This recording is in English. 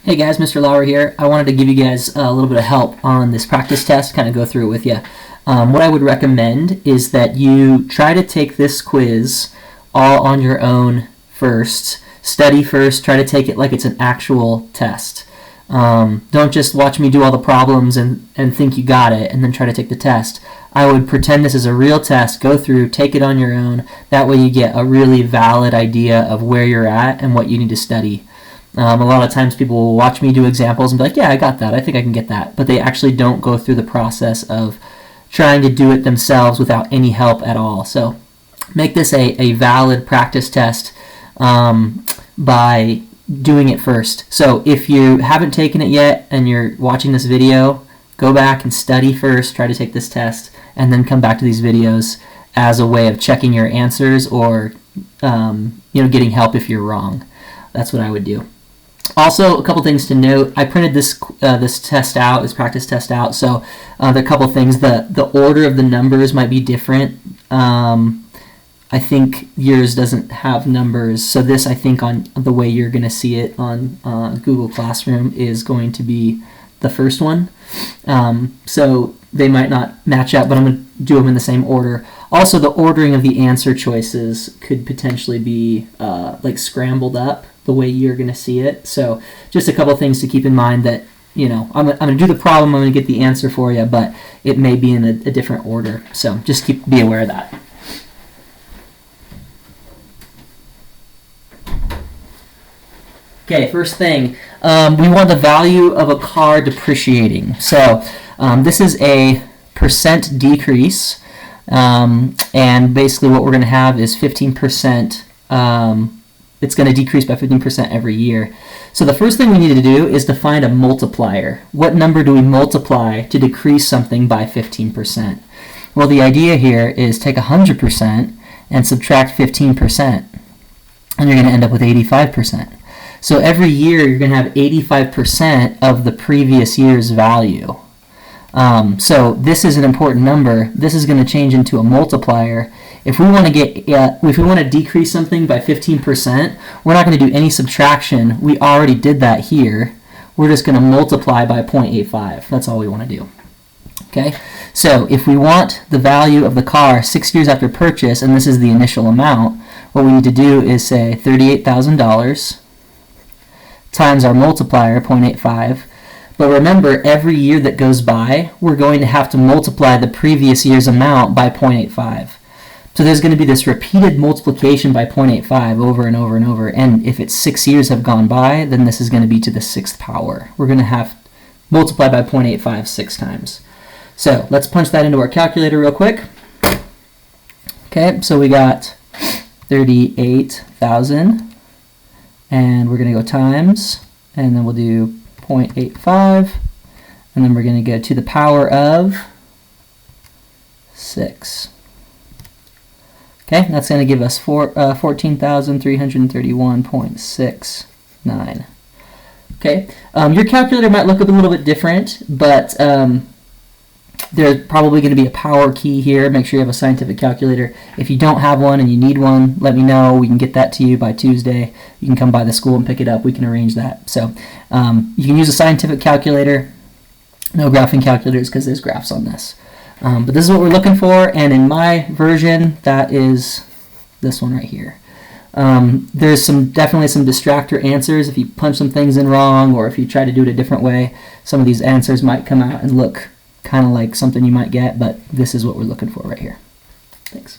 Hey guys, Mr. Lauer here. I wanted to give you guys a little bit of help on this practice test, kind of go through it with you. What I would recommend is that you try to take this quiz all on your own first. Study first, try to take it like it's an actual test. Don't just watch me do all the problems and think you got it and then try to take the test. I would pretend this is a real test, go through, take it on your own. That way you get a really valid idea of where you're at and what you need to study. A lot of times people will watch me do examples and be like, yeah, I got that, I think I can get that. But they actually don't go through the process of trying to do it themselves without any help at all. So make this a valid practice test by doing it first. So if you haven't taken it yet and you're watching this video, go back and study first, try to take this test, and then come back to these videos as a way of checking your answers or getting help if you're wrong. That's what I would do. Also, a couple things to note. I printed this test out, this practice test out. So there are a couple things. The order of the numbers might be different. I think yours doesn't have numbers. So this, I think, on the way you're going to see it on Google Classroom is going to be the first one. So they might not match up, but I'm going to do them in the same order. Also, the ordering of the answer choices could potentially be like scrambled up the way you're going to see it. So just a couple things to keep in mind that, I'm going to do the problem, I'm going to get the answer for you, but it may be in a different order. So just be aware of that. Okay, first thing, we want the value of a car depreciating. So this is a percent decrease, and basically what we're going to have is 15%. It's going to decrease by 15% every year. So the first thing we need to do is to find a multiplier. What number do we multiply to decrease something by 15%? Well, the idea here is take 100% and subtract 15%, and you're going to end up with 85%. So every year you're going to have 85% of the previous year's value. So this is an important number. This is going to change into a multiplier. If we want to decrease something by 15%, we're not going to do any subtraction. We already did that here. We're just going to multiply by 0.85. That's all we want to do. Okay. So if we want the value of the car 6 years after purchase, and this is the initial amount, what we need to do is say $38,000 times our multiplier, 0.85. But remember, every year that goes by, we're going to have to multiply the previous year's amount by 0.85. So there's going to be this repeated multiplication by 0.85 over and over and over. And if it's 6 years have gone by, then this is going to be to the 6th power. We're going to have multiply by 0.85 6 times. So let's punch that into our calculator real quick. Okay, so we got 38,000. And we're going to go times, and then we'll do 0.85, and then we're going to go to the power of 6. Okay, that's going to give us 14,331.69. Okay, your calculator might look a little bit different, but there's probably going to be a power key here. Make sure you have a scientific calculator. If you don't have one and you need one, let me know. We can get that to you by Tuesday. You can come by the school and pick it up. We can arrange that. So you can use a scientific calculator. No graphing calculators because there's graphs on this. But this is what we're looking for, and in my version, that is this one right here. There's definitely some distractor answers. If you punch some things in wrong, or if you try to do it a different way, some of these answers might come out and look kind of like something you might get, but this is what we're looking for right here. Thanks.